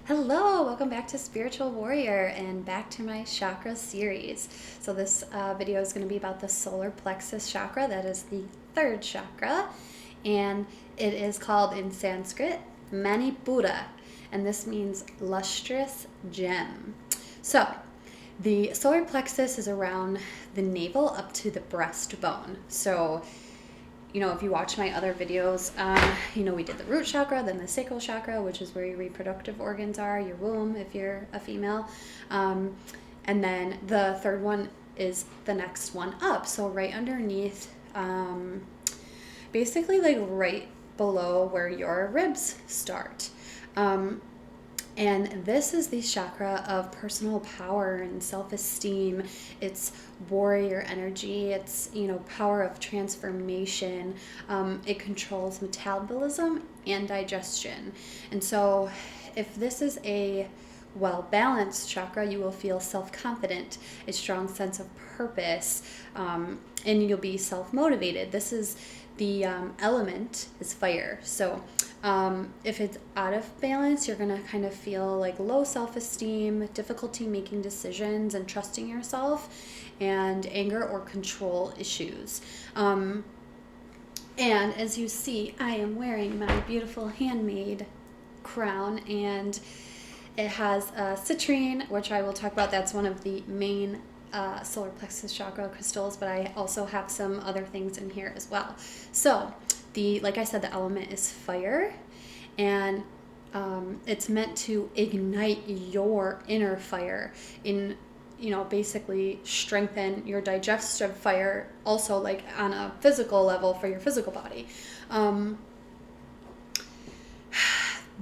Hello, welcome back to Spiritual Warrior and back to my chakra series. So this video is going to be about the solar plexus chakra. That is the third chakra, and it is called in Sanskrit Manipura, and this means lustrous gem. So the solar plexus is around the navel up to the breastbone. So if you watch my other videos, we did the root chakra, then the sacral chakra, which is where your reproductive organs are, your womb, if you're a female. And then the third one is the next one up. So right underneath, basically like right below where your ribs start. And this is the chakra of personal power and self-esteem. It's warrior energy. It's, power of transformation. It controls metabolism and digestion. And so if this is a well-balanced chakra, you will feel self-confident, a strong sense of purpose, and you'll be self-motivated. This is the element is fire. So if it's out of balance, you're going to kind of feel like low self-esteem, difficulty making decisions and trusting yourself, and anger or control issues. And as you see, I am wearing my beautiful handmade crown, and it has citrine, which I will talk about. That's one of the main solar plexus chakra crystals, but I also have some other things in here as well. So like I said, the element is fire, and it's meant to ignite your inner fire in, basically strengthen your digestive fire, also like on a physical level for your physical body.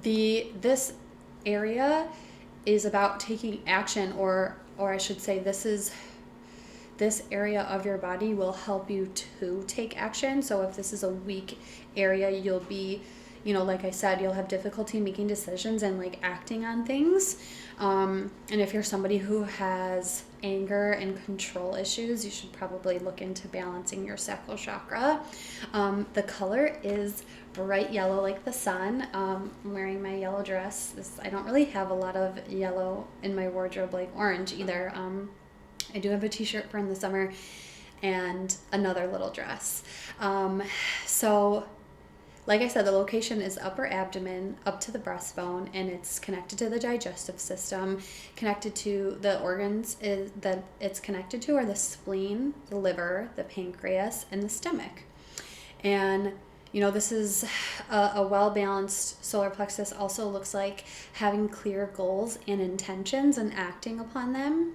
This area is about taking action, or I should say this area of your body will help you to take action. So if this is a weak area, you'll be, like I said, you'll have difficulty making decisions and like acting on things. And if you're somebody who has anger and control issues, you should probably look into balancing your sacral chakra. The color is bright yellow like the sun. I'm wearing my yellow dress. I don't really have a lot of yellow in my wardrobe, like orange either. I do have a t-shirt for in the summer and another little dress. So like I said, the location is upper abdomen up to the breastbone, and it's connected to the digestive system. Connected to the organs that it's connected to are the spleen, the liver, the pancreas, and the stomach. And this is a well-balanced solar plexus. Also looks like having clear goals and intentions and acting upon them,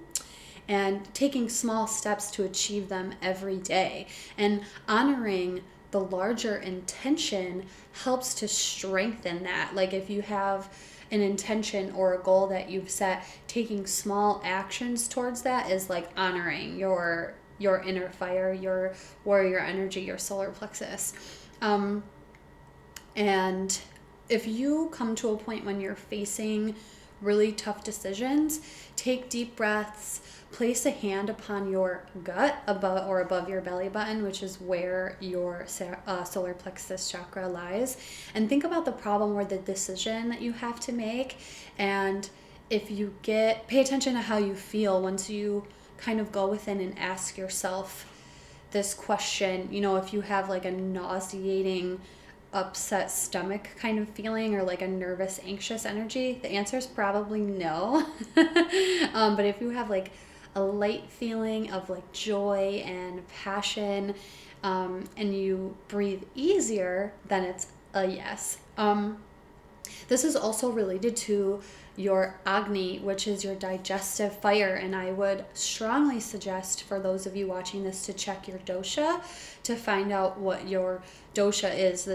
and taking small steps to achieve them every day. And honoring the larger intention helps to strengthen that. Like if you have an intention or a goal that you've set, taking small actions towards that is like honoring your inner fire, your warrior energy, your solar plexus. And if you come to a point when you're facing really tough decisions, take deep breaths, place a hand upon your gut above your belly button, which is where your solar plexus chakra lies, and think about the problem or the decision that you have to make. And pay attention to how you feel once you kind of go within and ask yourself this question. If you have like a nauseating, upset stomach kind of feeling, or like a nervous, anxious energy, the answer is probably no. But if you have like a light feeling of like joy and passion, and you breathe easier, then it's a yes. This is also related to your Agni, which is your digestive fire, and I would strongly suggest for those of you watching this to check your dosha to find out what your dosha is.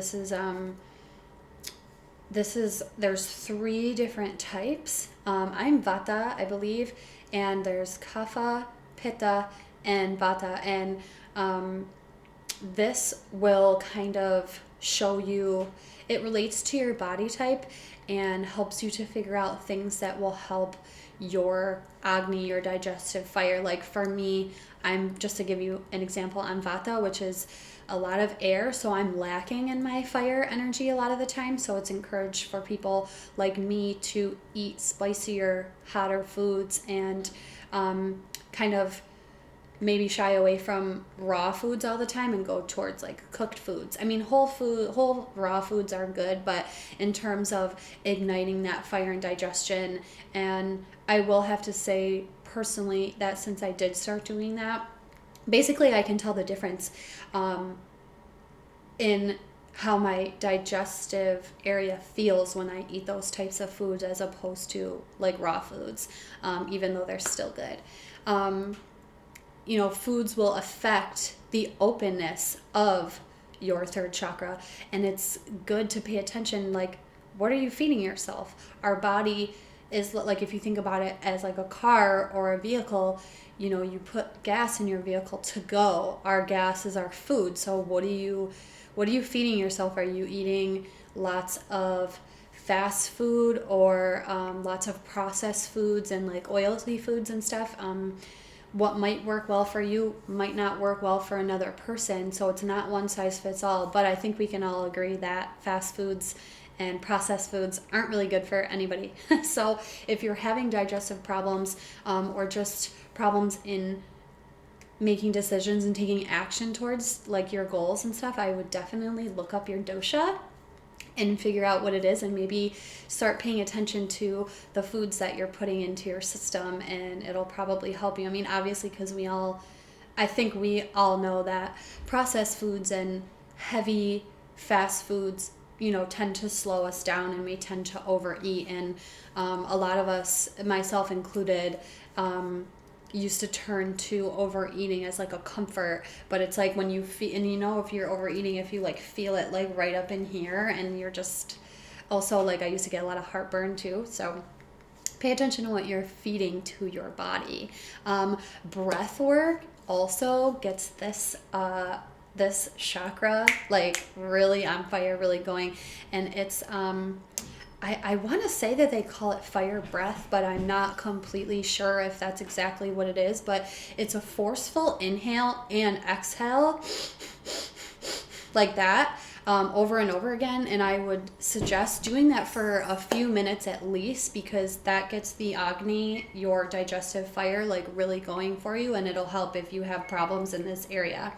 There's 3 different types. I'm Vata, I believe, and there's Kapha, Pitta, and Vata, and this will kind of show you, it relates to your body type and helps you to figure out things that will help your Agni, your digestive fire. Like for me, I'm just to give you an example, on Vata, which is a lot of air, so I'm lacking in my fire energy a lot of the time. So it's encouraged for people like me to eat spicier, hotter foods and kind of maybe shy away from raw foods all the time and go towards like cooked foods. I mean, whole raw foods are good, but in terms of igniting that fire and digestion, and I will have to say personally that since I did start doing that, basically I can tell the difference in how my digestive area feels when I eat those types of foods as opposed to like raw foods, even though they're still good. Foods will affect the openness of your third chakra, and it's good to pay attention. Like, what are you feeding yourself? Our body is like, if you think about it as like a car or a vehicle, you put gas in your vehicle to go. Our gas is our food. So what are you feeding yourself? Are you eating lots of fast food or lots of processed foods and like oily foods and stuff? What might work well for you might not work well for another person. So it's not one size fits all. But I think we can all agree that fast foods and processed foods aren't really good for anybody. So if you're having digestive problems or just problems in making decisions and taking action towards like your goals and stuff, I would definitely look up your dosha and figure out what it is, and maybe start paying attention to the foods that you're putting into your system, and it'll probably help you. I mean, obviously, because I think we all know that processed foods and heavy fast foods, tend to slow us down, and we tend to overeat. And a lot of us, myself included, used to turn to overeating as like a comfort, but it's like when you feel, and if you're overeating, if you like feel it like right up in here, and you're just also like, I used to get a lot of heartburn too. So pay attention to what you're feeding to your body. Breath work also gets this chakra like really on fire, really going, and it's I want to say that they call it fire breath, but I'm not completely sure if that's exactly what it is. But it's a forceful inhale and exhale like that over and over again. And I would suggest doing that for a few minutes at least, because that gets the Agni, your digestive fire, like really going for you. And it'll help if you have problems in this area.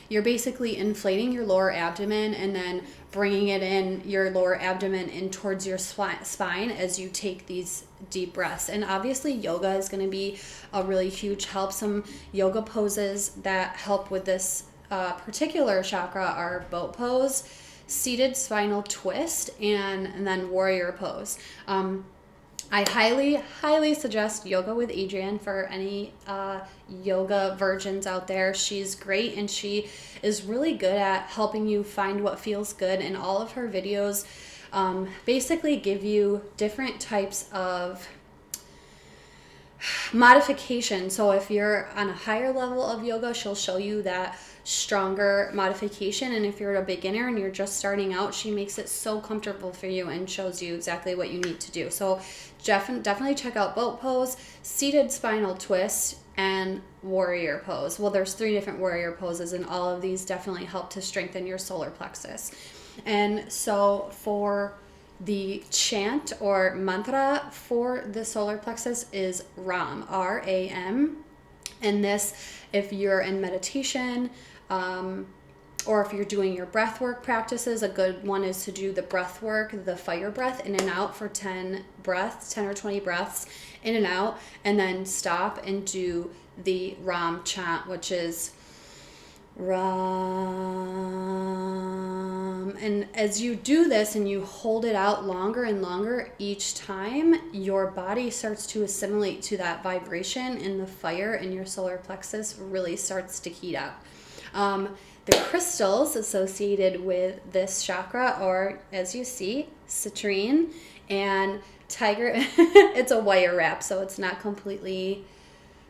You're basically inflating your lower abdomen and then bringing it in, your lower abdomen in towards your spine as you take these deep breaths. And obviously yoga is going to be a really huge help. Some yoga poses that help with this particular chakra are boat pose, seated spinal twist, and then warrior pose. I highly suggest yoga with Adrienne for any yoga virgins out there. She's great, and she is really good at helping you find what feels good. And all of her videos basically give you different types of modification. So if you're on a higher level of yoga, she'll show you that stronger modification, and if you're a beginner and you're just starting out, she makes it so comfortable for you and shows you exactly what you need to do. So definitely check out boat pose, seated spinal twist, and warrior pose. Well, there's 3 different warrior poses, and all of these definitely help to strengthen your solar plexus. And so for the chant or mantra for the solar plexus is Ram, R-A-M. And this, if you're in meditation, or if you're doing your breath work practices, a good one is to do the breath work, the fire breath in and out for 10 or 20 breaths in and out, and then stop and do the Ram chant, which is Ram. And as you do this and you hold it out longer and longer each time, your body starts to assimilate to that vibration, and the fire in your solar plexus really starts to heat up. The crystals associated with this chakra are, as you see, citrine and tiger. It's a wire wrap, so it's not completely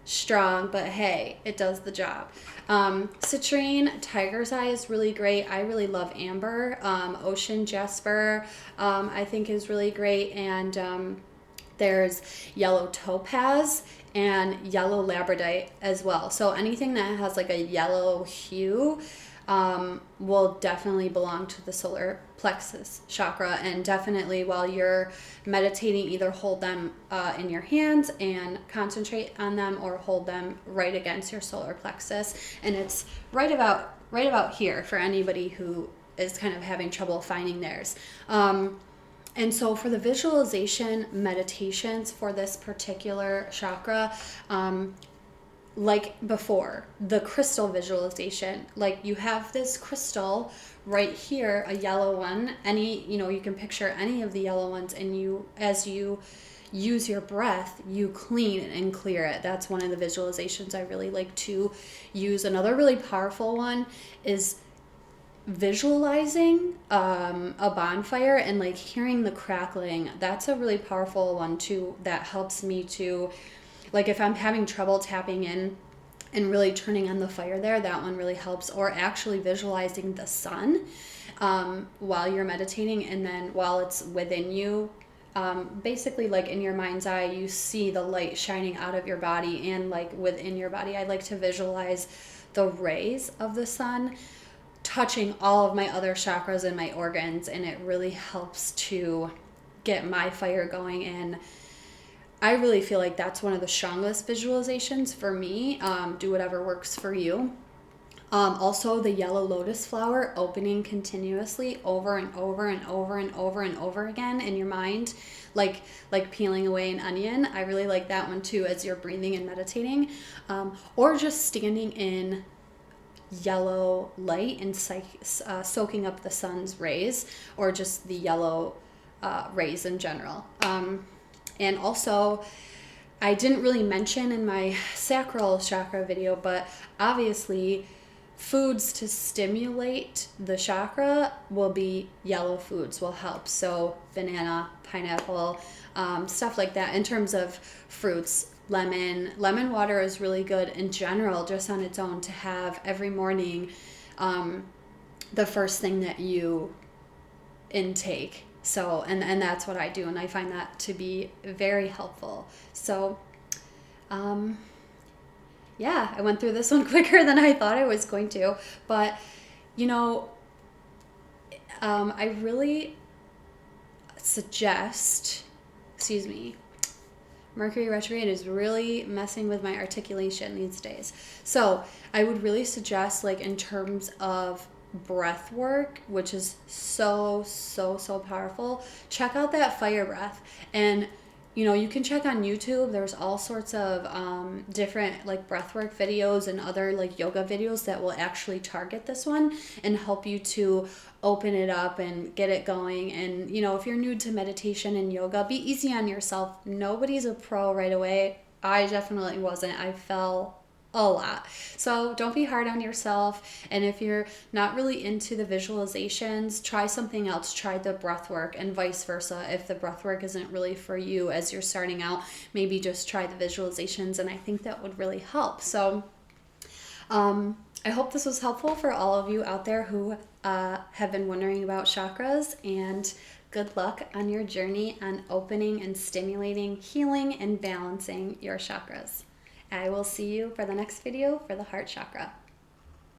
strong, but hey, it does the job. Citrine, tiger's eye is really great. I really love amber. Ocean jasper, I think is really great. And there's yellow topaz and yellow labradorite as well. So anything that has like a yellow hue, will definitely belong to the solar plexus chakra. And definitely while you're meditating, either hold them in your hands and concentrate on them, or hold them right against your solar plexus. And it's right about here for anybody who is kind of having trouble finding theirs. And so for the visualization meditations for this particular chakra, like before, the crystal visualization, like you have this crystal right here, a yellow one, you can picture any of the yellow ones, and as you use your breath, you clean and clear it. That's one of the visualizations I really like to use. Another really powerful one is visualizing a bonfire and like hearing the crackling. That's a really powerful one too, that helps me to, like, if I'm having trouble tapping in and really turning on the fire there, that one really helps. Or actually visualizing the sun while you're meditating, and then while it's within you, basically like in your mind's eye, you see the light shining out of your body and like within your body. I like to visualize the rays of the sun touching all of my other chakras and my organs, and it really helps to get my fire going. And I really feel like that's one of the strongest visualizations for me. Do whatever works for you. Also, the yellow lotus flower opening continuously over and over and over and over and over again in your mind, like peeling away an onion. I really like that one too, as you're breathing and meditating, or just standing in yellow light and soaking up the sun's rays, or just the yellow rays in general. And also, I didn't really mention in my sacral chakra video, but obviously foods to stimulate the chakra will be yellow foods will help. So banana, pineapple, stuff like that. In terms of fruits, lemon water is really good in general, just on its own, to have every morning, the first thing that you intake. So, and that's what I do, and I find that to be very helpful. So, yeah, I went through this one quicker than I thought I was going to, but, I really suggest, Mercury retrograde is really messing with my articulation these days. So I would really suggest, like, in terms of breath work, which is so powerful, check out that fire breath. And you can check on YouTube. There's all sorts of different like breathwork videos and other like yoga videos that will actually target this one and help you to open it up and get it going. And if you're new to meditation and yoga, be easy on yourself. Nobody's a pro right away. I definitely wasn't. I fell a lot. So don't be hard on yourself. And if you're not really into the visualizations, try something else. Try the breath work, and vice versa. If the breath work isn't really for you as you're starting out, maybe just try the visualizations, and I think that would really help. So I hope this was helpful for all of you out there who have been wondering about chakras, and good luck on your journey on opening and stimulating, healing, and balancing your chakras. I will see you for the next video for the heart chakra.